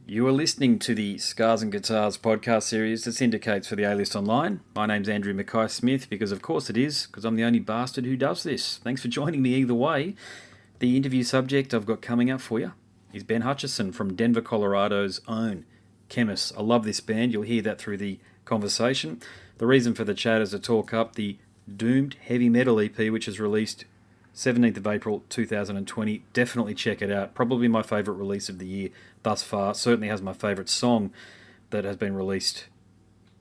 You are listening to the Scars and Guitars podcast series that syndicates for the A-List Online. My name's Andrew Mackay-Smith because of course it is, because I'm the only bastard who does this. Thanks for joining me either way. The interview subject I've got coming up for you is Ben Hutcherson from Denver, Colorado's own Khemmis. I love this band. You'll hear that through the conversation. The reason for the chat is to talk up the Doomed Heavy Metal EP, which is released 17th of April 2020. Definitely check it out. Probably my favourite release of the year thus far. Certainly has my favourite song that has been released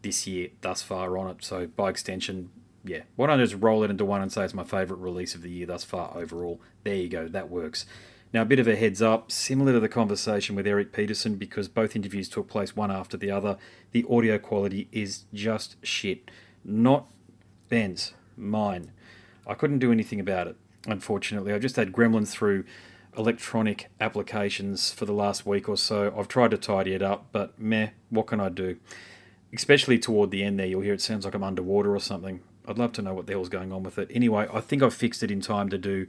this year thus far on it. So by extension, yeah. Why don't I just roll it into one and say it's my favourite release of the year thus far overall? There you go. That works. Now, a bit of a heads up, similar to the conversation with Eric Peterson, because both interviews took place one after the other, the audio quality is just shit. Not Ben's, mine. I couldn't do anything about it. Unfortunately, I've just had gremlins through electronic applications for the last week or so. I've tried to tidy it up, but meh, what can I do? Especially toward the end there, you'll hear it sounds like I'm underwater or something. I'd love to know what the hell's going on with it. Anyway, I think I've fixed it in time to do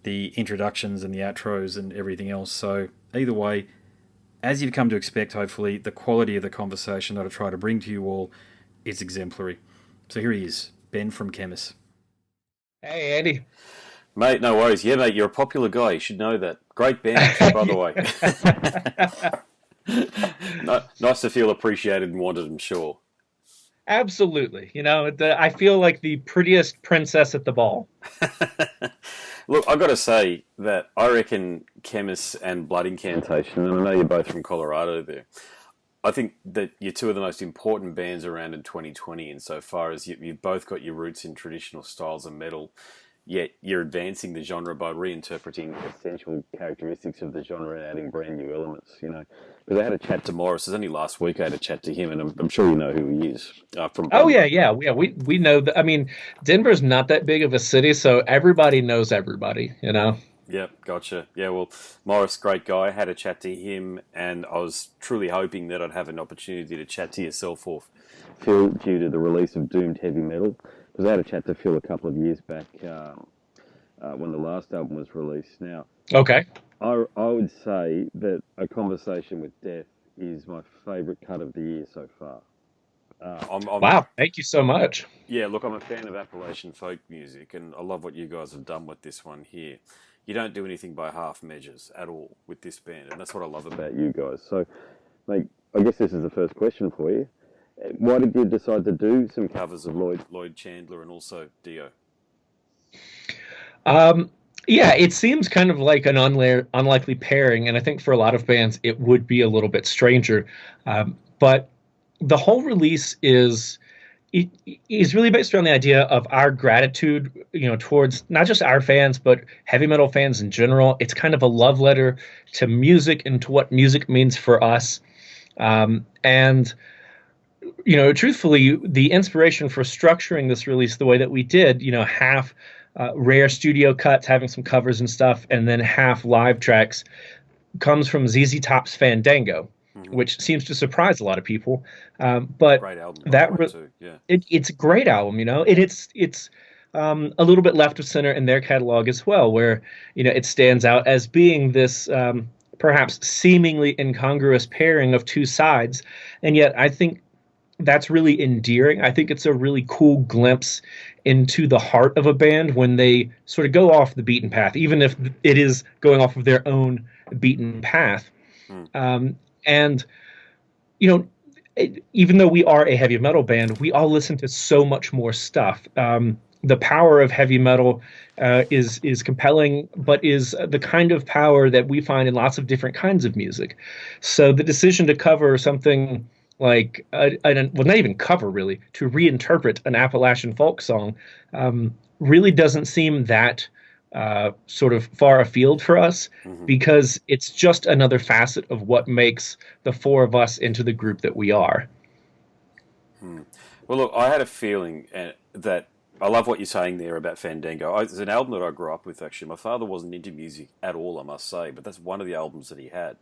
the introductions and the outros and everything else. So either way, as you've come to expect, hopefully, the quality of the conversation that I try to bring to you all is exemplary. So here he is, Ben from Khemmis. Hey, Andy. Mate, no worries. Yeah, mate, you're a popular guy. You should know that. Great band, by the way. Nice to feel appreciated and wanted, I'm sure. Absolutely. I feel like the prettiest princess at the ball. Look, I got to say that I reckon Khemmis and Blood Incantation, and I know you're both from Colorado there, I think that you're two of the most important bands around in 2020 insofar as you've both got your roots in traditional styles of metal, yet you're advancing the genre by reinterpreting essential characteristics of the genre and adding brand new elements, Because I had a chat to Morris, it was only last week I had a chat to him, and I'm sure you know who he is. Oh yeah. We know that. I mean, Denver's not that big of a city, so everybody knows everybody. Yep, gotcha. Yeah, well, Morris, great guy. I had a chat to him, and I was truly hoping that I'd have an opportunity to chat to yourself or Phil due to the release of Doomed Heavy Metal. Because I had a chat to Phil a couple of years back when the last album was released. Now, Okay. I would say that A Conversation with Death is my favourite cut of the year so far. Wow. Thank you so much. Yeah, look, I'm a fan of Appalachian folk music, and I love what you guys have done with this one here. You don't do anything by half measures at all with this band, and that's what I love about you guys. So, mate, I guess this is the first question for you. Why did you decide to do some covers of Lloyd Chandler and also Dio? Yeah, it seems kind of like an unlikely pairing, and I think for a lot of bands it would be a little bit stranger. But the whole release is really based around the idea of our gratitude, towards not just our fans, but heavy metal fans in general. It's kind of a love letter to music and to what music means for us. And truthfully, the inspiration for structuring this release the way that we did, half rare studio cuts, having some covers and stuff, and then half live tracks, comes from ZZ Top's Fandango, which seems to surprise a lot of people. But great album, too. Yeah, it's a great album, and it's a little bit left of center in their catalog as well, where it stands out as being this perhaps seemingly incongruous pairing of two sides, and yet I think that's really endearing. I think it's a really cool glimpse into the heart of a band when they sort of go off the beaten path, even if it is going off of their own beaten path. And, even though we are a heavy metal band, we all listen to so much more stuff. The power of heavy metal is compelling, but is the kind of power that we find in lots of different kinds of music. So the decision to cover something like, well, not even cover really, to reinterpret an Appalachian folk song really doesn't seem that sort of far afield for us, because it's just another facet of what makes the four of us into the group that we are. Well, look, I had a feeling that I love what you're saying there about Fandango. It's an album that I grew up with, actually. My father wasn't into music at all, I must say, but that's one of the albums that he had.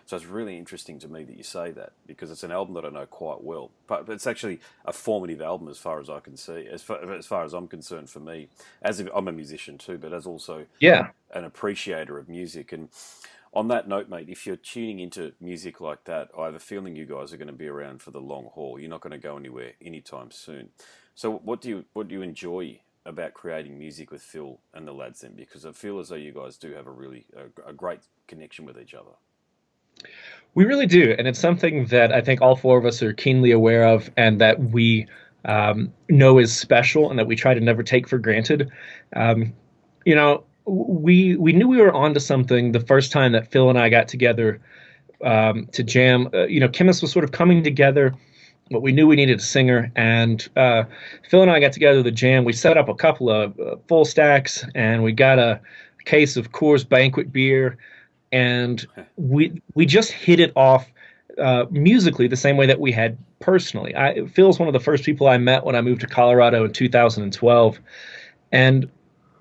So it's really interesting to me that you say that, because it's an album that I know quite well. But it's actually a formative album as far as I can see, as far as I'm concerned for me. I'm a musician too, but as also Yeah. an appreciator of music. And On that note, mate, if you're tuning into music like that, I have a feeling you guys are going to be around for the long haul. You're not going to go anywhere anytime soon. So, what do you enjoy about creating music with Phil and the lads then? Because I feel as though you guys do have a great connection with each other. We really do, and it's something that I think all four of us are keenly aware of, and that we know is special, and that we try to never take for granted. Um, we knew we were onto something the first time that Phil and I got together to jam. Khemmis was sort of coming together, but we knew we needed a singer, and Phil and I got together to jam. We set up a couple of full stacks, and we got a case of Coors Banquet beer, and we just hit it off musically the same way that we had personally. Phil's one of the first people I met when I moved to Colorado in 2012, and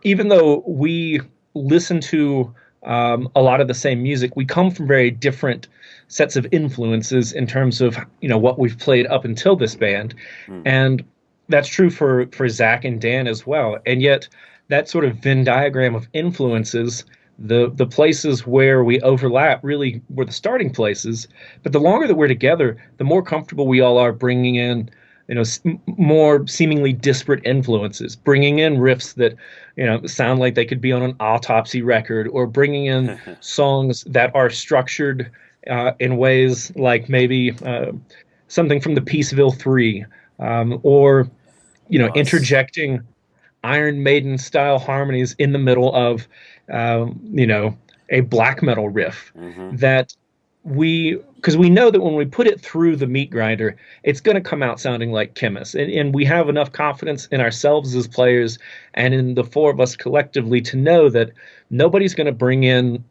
even though we listen to a lot of the same music, we come from very different sets of influences in terms of what we've played up until this band, and that's true for Zach and Dan as well. And yet, that sort of Venn diagram of influences, the places where we overlap really were the starting places. But the longer that we're together, the more comfortable we all are bringing in more seemingly disparate influences, bringing in riffs that sound like they could be on an Autopsy record, or bringing in songs that are structured in ways like maybe something from the Peaceville 3, or Nice. interjecting Iron Maiden style harmonies in the middle of a black metal riff, that because we know that when we put it through the meat grinder, it's going to come out sounding like Khemmis. And we have enough confidence in ourselves as players and in the four of us collectively to know that nobody's going to bring in,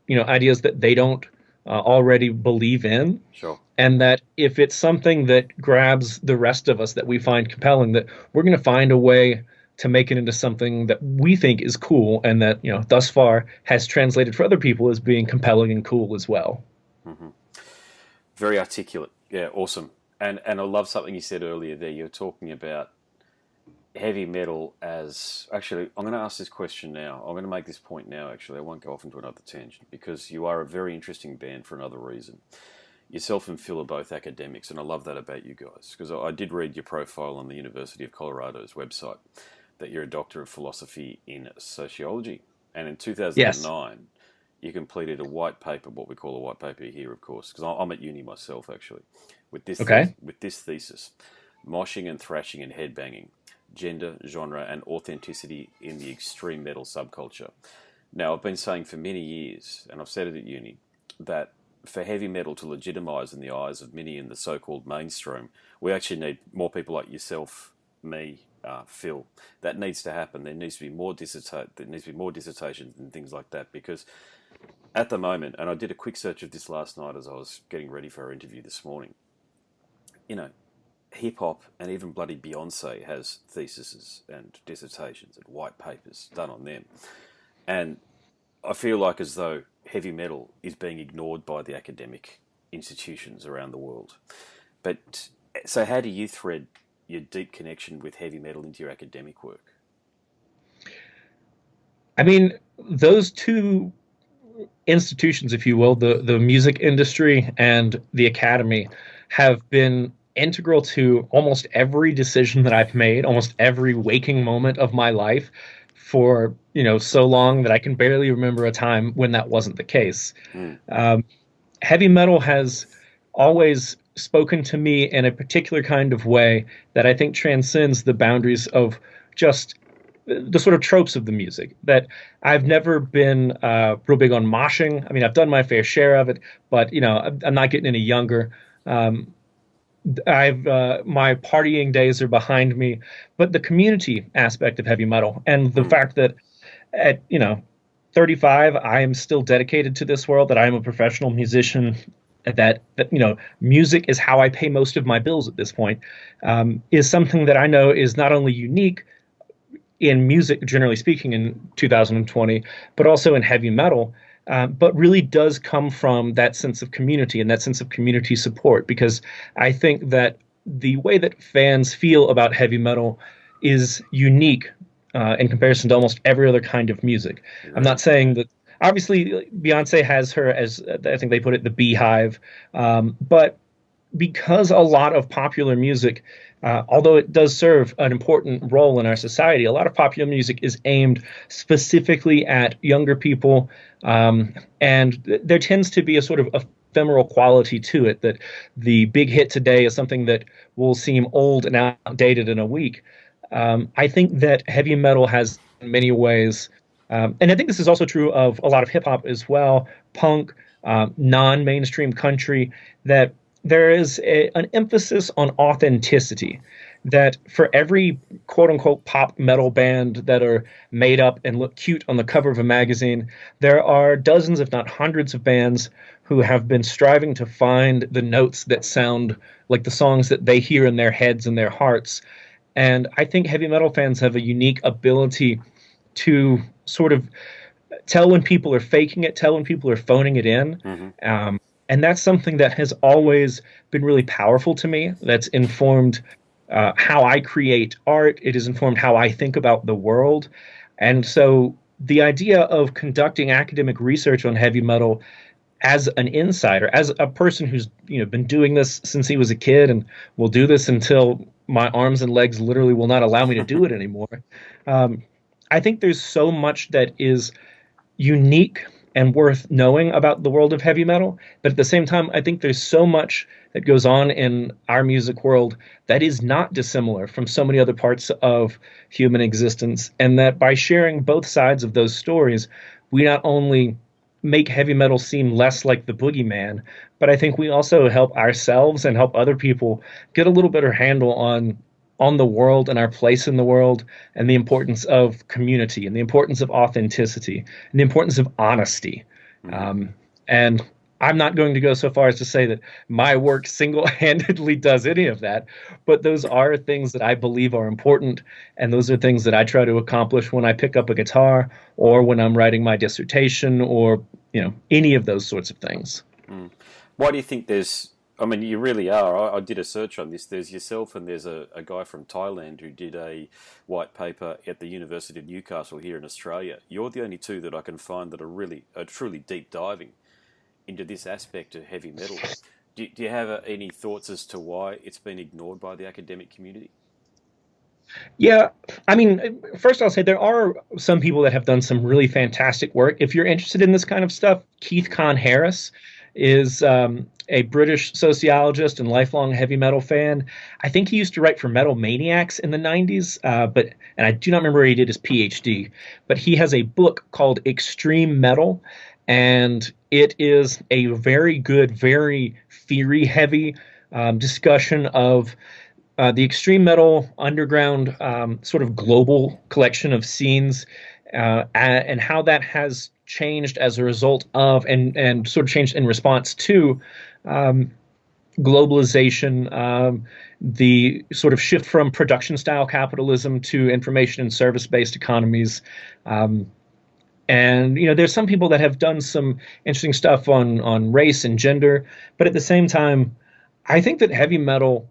ideas that they don't already believe in. Sure. And that if it's something that grabs the rest of us that we find compelling, that we're going to find a way to make it into something that we think is cool, and that, thus far has translated for other people as being compelling and cool as well. Very articulate. Yeah, awesome. And I love something you said earlier there. You're talking about heavy metal as... Actually, I'm going to ask this question now. I'm going to make this point now, actually. I won't go off into another tangent, because you are a very interesting band for another reason. Yourself and Phil are both academics, and I love that about you guys, because I did read your profile on the University of Colorado's website, that you're a Doctor of Philosophy in Sociology. And in 2009, you completed a white paper, what we call a white paper here, of course, because I'm at uni myself, actually, with this thesis: moshing and thrashing and headbanging, gender, genre, and authenticity in the extreme metal subculture. Now, I've been saying for many years, and I've said it at uni, that for heavy metal to legitimize in the eyes of many in the so-called mainstream, we actually need more people like yourself, me, Phil. That needs to happen. There needs to be more dissertations and things like that, because at the moment, and I did a quick search of this last night as I was getting ready for our interview this morning, hip hop and even bloody Beyonce has theses and dissertations and white papers done on them. And I feel like as though heavy metal is being ignored by the academic institutions around the world. But so how do you thread your deep connection with heavy metal into your academic work? I mean, those two institutions, if you will, the music industry and the academy, have been integral to almost every decision that I've made, almost every waking moment of my life, for so long that I can barely remember a time when that wasn't the case. Heavy metal has always spoken to me in a particular kind of way that I think transcends the boundaries of just the sort of tropes of the music. That I've never been real big on moshing. I mean, I've done my fair share of it, but I'm not getting any younger. My partying days are behind me, but the community aspect of heavy metal, and the fact that at 35, I am still dedicated to this world, that I am a professional musician, that music is how I pay most of my bills at this point, is something that I know is not only unique in music, generally speaking, in 2020, but also in heavy metal, but really does come from that sense of community and that sense of community support. Because I think that the way that fans feel about heavy metal is unique in comparison to almost every other kind of music. I'm not saying that obviously Beyonce has her as, I think they put it, the beehive. But because a lot of popular music, although it does serve an important role in our society, a lot of popular music is aimed specifically at younger people. And there tends to be a sort of ephemeral quality to it, that the big hit today is something that will seem old and outdated in a week. I think that heavy metal has, in many ways, and I think this is also true of a lot of hip hop as well, punk, non-mainstream country, that there is an emphasis on authenticity. That for every quote unquote pop metal band that are made up and look cute on the cover of a magazine, there are dozens, if not hundreds, of bands who have been striving to find the notes that sound like the songs that they hear in their heads and their hearts. And I think heavy metal fans have a unique ability to sort of tell when people are faking it, tell when people are phoning it in. And that's something that has always been really powerful to me. That's informed how I create art. It has informed how I think about the world. And so the idea of conducting academic research on heavy metal as an insider, as a person who's been doing this since he was a kid and will do this until my arms and legs literally will not allow me to do it anymore. I think there's so much that is unique and worth knowing about the world of heavy metal. But at the same time, I think there's so much that goes on in our music world that is not dissimilar from so many other parts of human existence. And that by sharing both sides of those stories, we not only make heavy metal seem less like the boogeyman, but I think we also help ourselves and help other people get a little better handle on the world and our place in the world, and the importance of community and the importance of authenticity and the importance of honesty. And I'm not going to go so far as to say that my work single-handedly does any of that, but those are things that I believe are important, and those are things that I try to accomplish when I pick up a guitar or when I'm writing my dissertation, or any of those sorts of things. Why do you think there's... I mean, you really are. I did a search on this. There's yourself and there's a guy from Thailand who did a white paper at the University of Newcastle here in Australia. You're the only two that I can find that are truly deep diving into this aspect of heavy metal. Do you have any thoughts as to why it's been ignored by the academic community? Yeah, I mean, first I'll say there are some people that have done some really fantastic work. If you're interested in this kind of stuff, Keith Conn-Harris is a British sociologist and lifelong heavy metal fan. I think he used to write for Metal Maniacs in the 90s, and I do not remember where he did his PhD, but he has a book called Extreme Metal, and it is a very good, very theory-heavy discussion of the extreme metal underground sort of global collection of scenes, and how that has changed as a result of and sort of changed in response to globalization, the sort of shift from production style capitalism to information and service based economies. And there's some people that have done some interesting stuff on race and gender, but at the same time, I think that heavy metal.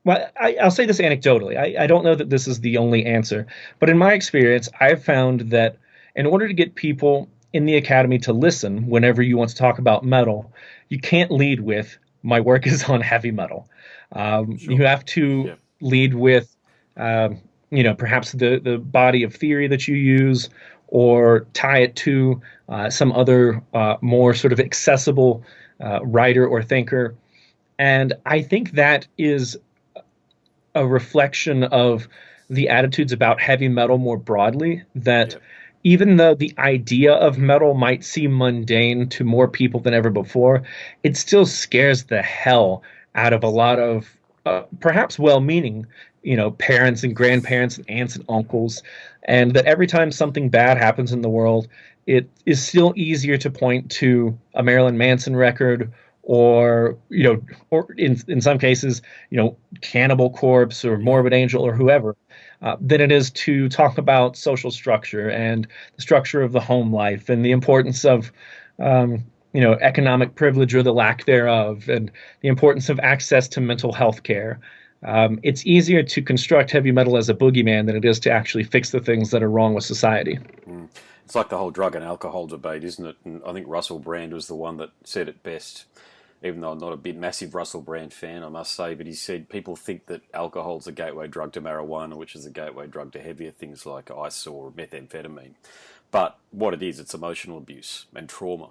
Well, I'll say this anecdotally. I don't know that this is the only answer, but in my experience, I've found that in order to get people in the academy to listen whenever you want to talk about metal, you can't lead with "my work is on heavy metal." Sure. You have to lead with, perhaps the body of theory that you use, or tie it to some other more sort of accessible writer or thinker. And I think that is a reflection of the attitudes about heavy metal more broadly, that even though the idea of metal might seem mundane to more people than ever before, it still scares the hell out of a lot of perhaps well-meaning, parents and grandparents and aunts and uncles, and that every time something bad happens in the world, it is still easier to point to a Marilyn Manson record, or in some cases, Cannibal Corpse or Morbid Angel or whoever, than it is to talk about social structure and the structure of the home life and the importance of economic privilege or the lack thereof, and the importance of access to mental health care. It's easier to construct heavy metal as a boogeyman than it is to actually fix the things that are wrong with society. It's like the whole drug and alcohol debate, isn't it? And I think Russell Brand was the one that said it best, even though I'm not a big, massive Russell Brand fan, I must say, but he said people think that alcohol's a gateway drug to marijuana, which is a gateway drug to heavier things like ice or methamphetamine. But what it is, it's emotional abuse and trauma.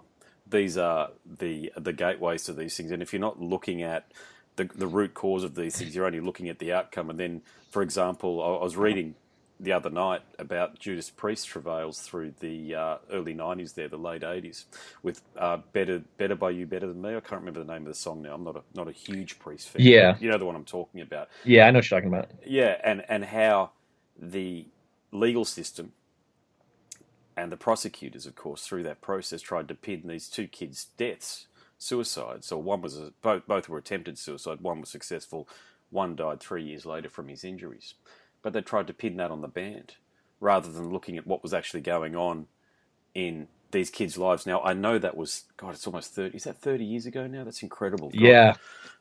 These are the gateways to these things. And if you're not looking at the root cause of these things, you're only looking at the outcome. And then, for example, I was reading the other night about Judas Priest's travails through the early 90s there, the late 80s, with Better By You, Better Than Me. I can't remember the name of the song now. I'm not a huge Priest fan. Yeah. You know the one I'm talking about. Yeah, I know what you're talking about. Yeah, and how the legal system and the prosecutors, of course, through that process tried to pin these two kids' deaths, suicides. So one was both were attempted suicide. One was successful. One died 3 years later from his injuries. But they tried to pin that on the band rather than looking at what was actually going on in these kids' lives. Now, I know that was, God, it's almost 30. Is that 30 years ago now? That's incredible. God. Yeah.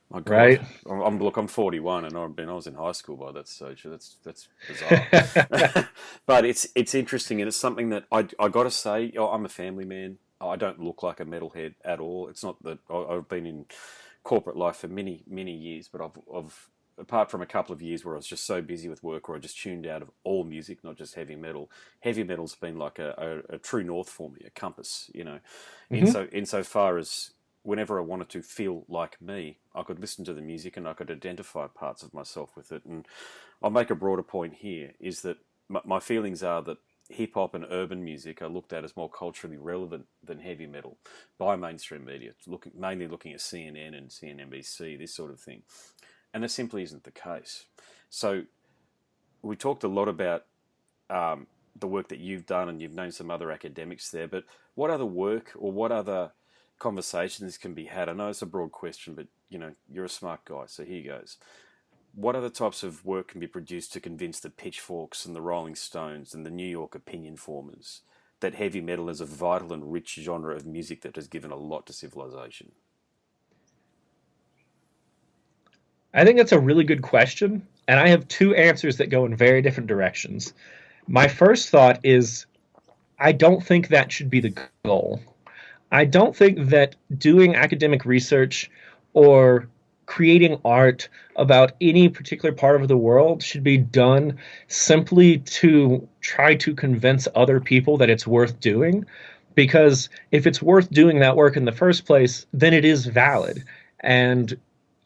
My God. Right. I'm 41 and I was in high school by that stage. So that's bizarre. But it's interesting, and it's something that I got to say, I'm a family man. I don't look like a metalhead at all. It's not that I've been in corporate life for many, many years, but I've apart from a couple of years where I was just so busy with work or I just tuned out of all music, not just heavy metal. Heavy metal's been like a true north for me, a compass, Mm-hmm. Insofar as whenever I wanted to feel like me, I could listen to the music and I could identify parts of myself with it. And I'll make a broader point here, is that my feelings are that hip-hop and urban music are looked at as more culturally relevant than heavy metal by mainstream media, mainly looking at CNN and CNBC, this sort of thing. And that simply isn't the case. So we talked a lot about the work that you've done, and you've known some other academics there, but what other work or what other conversations can be had? I know it's a broad question, but you're a smart guy, so here goes. What other types of work can be produced to convince the Pitchforks and the Rolling Stones and the New York opinion formers that heavy metal is a vital and rich genre of music that has given a lot to civilization? I think that's a really good question, and I have two answers that go in very different directions. My first thought is I don't think that should be the goal. I don't think that doing academic research or creating art about any particular part of the world should be done simply to try to convince other people that it's worth doing. Because if it's worth doing that work in the first place, then it is valid. And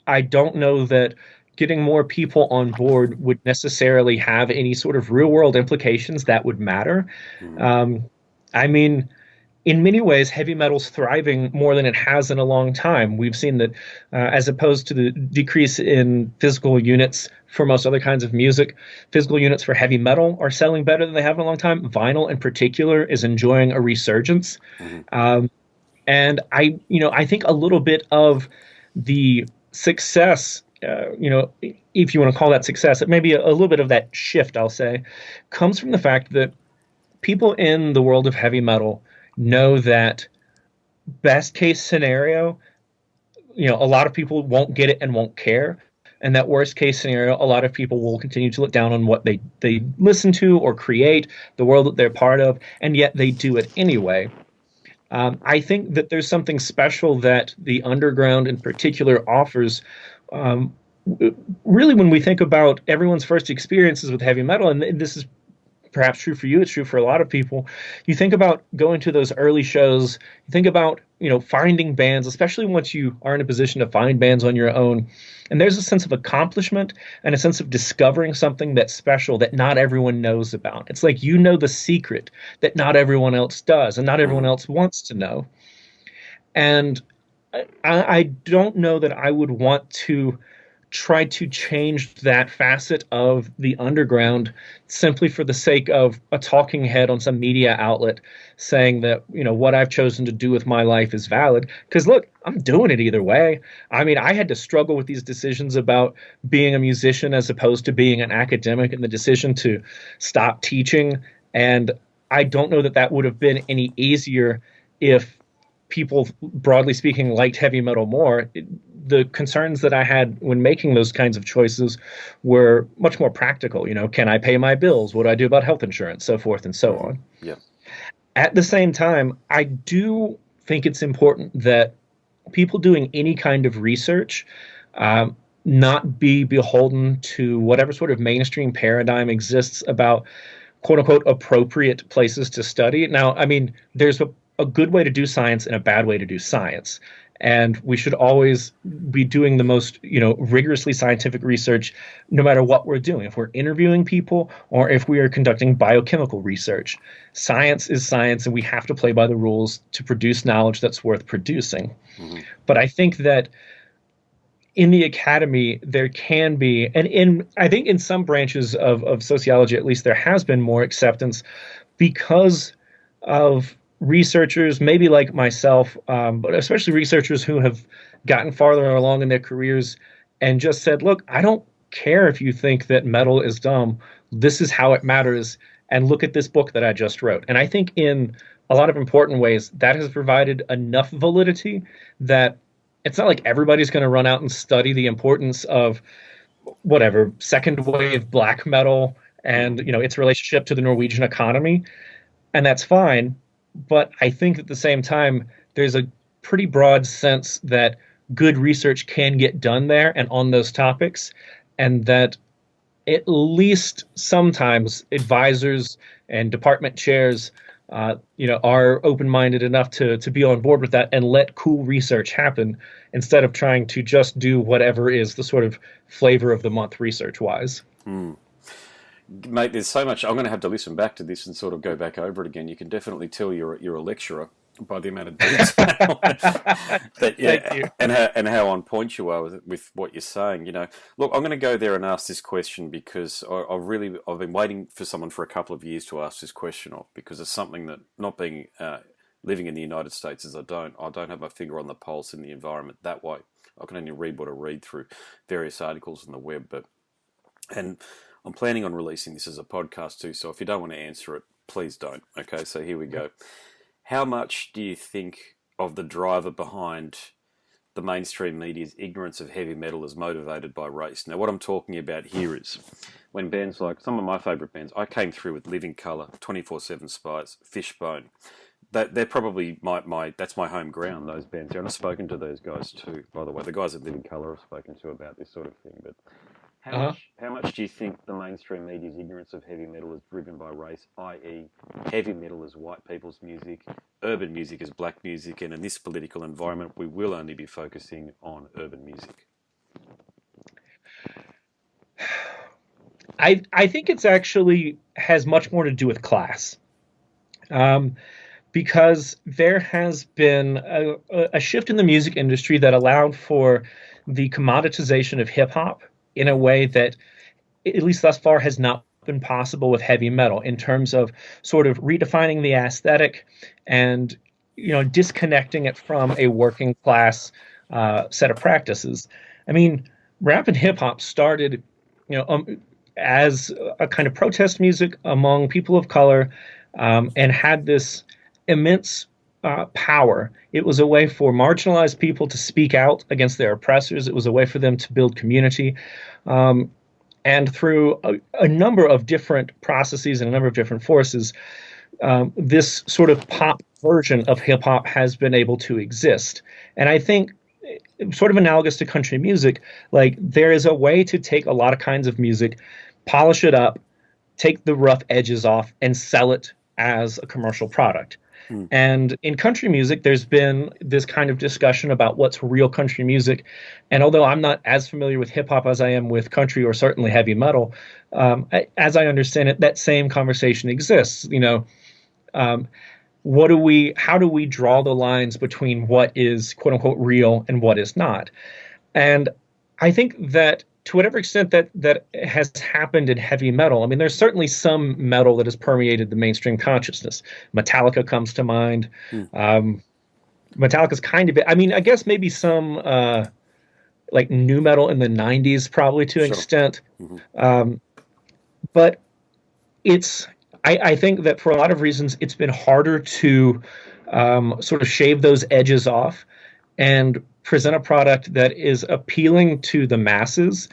I don't know that getting more people on board would necessarily have any sort of real world implications that would matter. Mm-hmm. I mean, in many ways, heavy metal's thriving more than it has in a long time. We've seen that as opposed to the decrease in physical units for most other kinds of music, physical units for heavy metal are selling better than they have in a long time. Vinyl in particular is enjoying a resurgence. Mm-hmm. And I think a little bit of the success, if you want to call that success, it may be a little bit of that shift, I'll say, comes from the fact that people in the world of heavy metal know that best case scenario, a lot of people won't get it and won't care. And that worst case scenario, a lot of people will continue to look down on what they listen to or create, the world that they're part of, and yet they do it anyway. I think that there's something special that the underground in particular offers. Really, when we think about everyone's first experiences with heavy metal, and this is perhaps true for you, it's true for a lot of people, you think about going to those early shows, you think about, finding bands, especially once you are in a position to find bands on your own. And there's a sense of accomplishment and a sense of discovering something that's special that not everyone knows about. It's like the secret that not everyone else does and not everyone else wants to know. And I don't know that I would want to try to change that facet of the underground simply for the sake of a talking head on some media outlet saying that, what I've chosen to do with my life is valid. Because look, I'm doing it either way. I mean, I had to struggle with these decisions about being a musician as opposed to being an academic, and the decision to stop teaching. And I don't know that that would have been any easier if people, broadly speaking, liked heavy metal more. The concerns that I had when making those kinds of choices were much more practical. Can I pay my bills? What do I do about health insurance? So forth and so on. Yeah. At the same time, I do think it's important that people doing any kind of research um, not be beholden to whatever sort of mainstream paradigm exists about quote unquote appropriate places to study. Now, I mean, there's a good way to do science and a bad way to do science. And we should always be doing the most, rigorously scientific research, no matter what we're doing. If we're interviewing people or if we are conducting biochemical research, science is science, and we have to play by the rules to produce knowledge that's worth producing. Mm-hmm. But I think that in the academy there can be, and in I think in some branches of sociology at least, there has been more acceptance because of researchers maybe like myself, but especially researchers who have gotten farther along in their careers and just said, look, I don't care if you think that metal is dumb, this is how it matters, and look at this book that I just wrote. And I think in a lot of important ways that has provided enough validity that it's not like everybody's going to run out and study the importance of whatever second wave black metal and its relationship to the Norwegian economy, and that's fine. But I think at the same time there's a pretty broad sense that good research can get done there and on those topics, and that at least sometimes advisors and department chairs are open-minded enough to be on board with that and let cool research happen instead of trying to just do whatever is the sort of flavor of the month research-wise. Mate, there's so much. I'm going to have to listen back to this and sort of go back over it again. You can definitely tell you're a lecturer by the amount of detail that, Thank you. and how on point you are with what you're saying. Look, I'm going to go there and ask this question because I've been waiting for someone for a couple of years to ask this question of, because it's something that, not being living in the United States as I don't have my finger on the pulse in the environment that way. I can only read what I read through various articles on the web, and I'm planning on releasing this as a podcast too, so if you don't want to answer it, please don't. Okay, so here we go. How much do you think of the driver behind the mainstream media's ignorance of heavy metal is motivated by race? Now, what I'm talking about here is when bands like some of my favourite bands, I came through with Living Colour, 24/7 Spies, Fishbone. They're probably that's my home ground, those bands. And I've spoken to those guys too, by the way. The guys at Living Colour I've spoken to about this sort of thing, but how much do you think the mainstream media's ignorance of heavy metal is driven by race, i.e. heavy metal is white people's music, urban music is black music, and in this political environment we will only be focusing on urban music? I think it's actually has much more to do with class. Because there has been a shift in the music industry that allowed for the commoditization of hip-hop in a way that, at least thus far, has not been possible with heavy metal, in terms of sort of redefining the aesthetic and disconnecting it from a working class set of practices. I mean, rap and hip-hop started as a kind of protest music among people of color, and had this immense power. It was a way for marginalized people to speak out against their oppressors. It was a way for them to build community. And through a number of different processes and a number of different forces, this sort of pop version of hip hop has been able to exist. And I think, sort of analogous to country music, like there is a way to take a lot of kinds of music, polish it up, take the rough edges off, and sell it as a commercial product. And in country music, there's been this kind of discussion about what's real country music. And although I'm not as familiar with hip hop as I am with country or certainly heavy metal, as I understand it, that same conversation exists. How do we draw the lines between what is quote unquote real and what is not? And I think that to whatever extent that has happened in heavy metal, I mean, there's certainly some metal that has permeated the mainstream consciousness. Metallica comes to mind. Metallica's kind of, I mean, I guess maybe some like nu metal in the 90s, probably to an extent. But I think that for a lot of reasons, it's been harder to sort of shave those edges off and present a product that is appealing to the masses.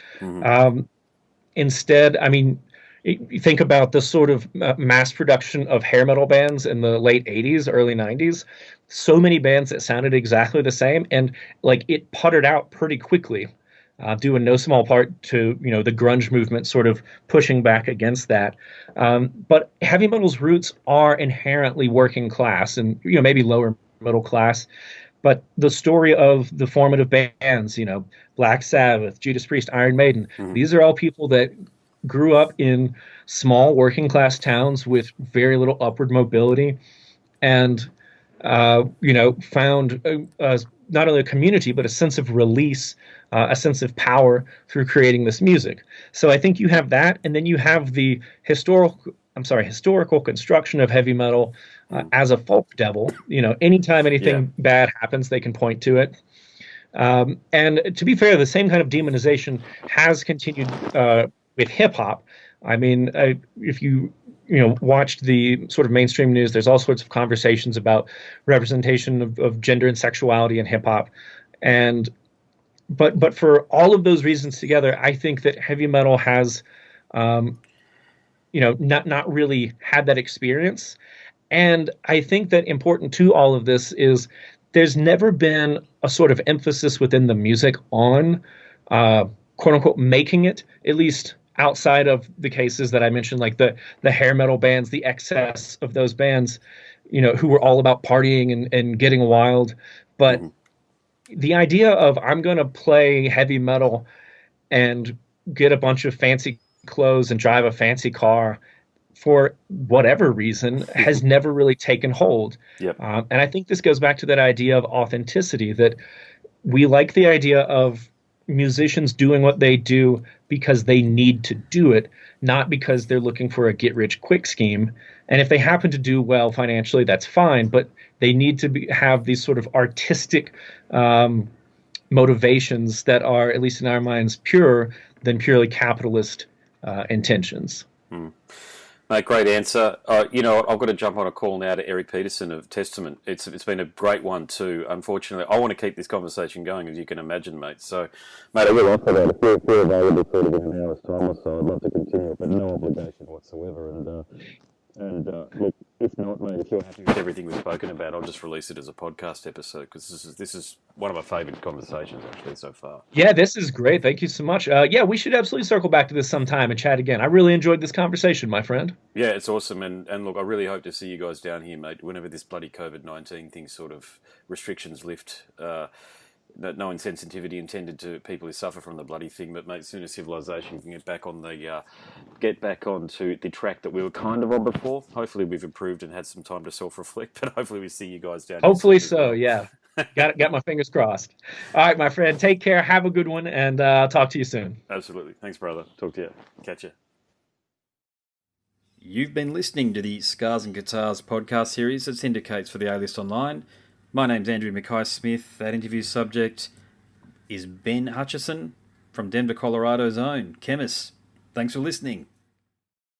Instead, I mean, You think about the sort of mass production of hair metal bands in the late 80s, early 90s. So many bands that sounded exactly the same, and like it puttered out pretty quickly, due in no small part to the grunge movement sort of pushing back against that. But heavy metal's roots are inherently working class, and maybe lower middle class. But the story of the formative bands, Black Sabbath, Judas Priest, Iron Maiden, these are all people that grew up in small working class towns with very little upward mobility, and found not only a community but a sense of release, a sense of power through creating this music. So I think you have that, and then you have the historical construction of heavy metal as a folk devil. Anytime anything bad happens, they can point to it. And to be fair, the same kind of demonization has continued with hip hop. I mean, if you watched the sort of mainstream news, there's all sorts of conversations about representation of gender and sexuality in hip hop, and but for all of those reasons together, I think that heavy metal has, not really had that experience, and I think that important to all of this is there's never been a sort of emphasis within the music on quote unquote making it, at least outside of the cases that I mentioned, like the hair metal bands, the excess of those bands, who were all about partying and getting wild. But the idea of I'm going to play heavy metal and get a bunch of fancy clothes and drive a fancy car for whatever reason has never really taken hold. Yep. And I think this goes back to that idea of authenticity, that we like the idea of musicians doing what they do because they need to do it, not because they're looking for a get-rich-quick scheme. And if they happen to do well financially, that's fine, but they need to have these sort of artistic motivations that are, at least in our minds, purer than purely capitalist intentions. Mate, great answer. I've got to jump on a call now to Eric Peterson of Testament. It's been a great one too. Unfortunately, I want to keep this conversation going, as you can imagine, mate. So, mate, I will offer that. If you're available sort of in an hour's time or so, I'd love to continue, but no obligation whatsoever. And look, if not, mate, if you're happy with everything we've spoken about, I'll just release it as a podcast episode, because this is one of my favourite conversations actually so far. Yeah, this is great. Thank you so much. We should absolutely circle back to this sometime and chat again. I really enjoyed this conversation, my friend. Yeah, it's awesome. And look, I really hope to see you guys down here, mate, whenever this bloody COVID-19 thing sort of restrictions lift. No insensitivity intended to people who suffer from the bloody thing, but mate, as soon as civilization can get back onto the track that we were kind of on before, hopefully we've improved and had some time to self-reflect. But hopefully we see you guys down. Hopefully so, yeah. Got my fingers crossed. All right, my friend, take care. Have a good one, and I'll talk to you soon. Absolutely. Thanks, brother. Talk to you. Catch you. You've been listening to the Scars and Guitars podcast series that syndicates for the A-List Online. My name's Andrew Mackay-Smith. That interview subject is Ben Hutcherson from Denver, Colorado's own Khemmis. Thanks for listening.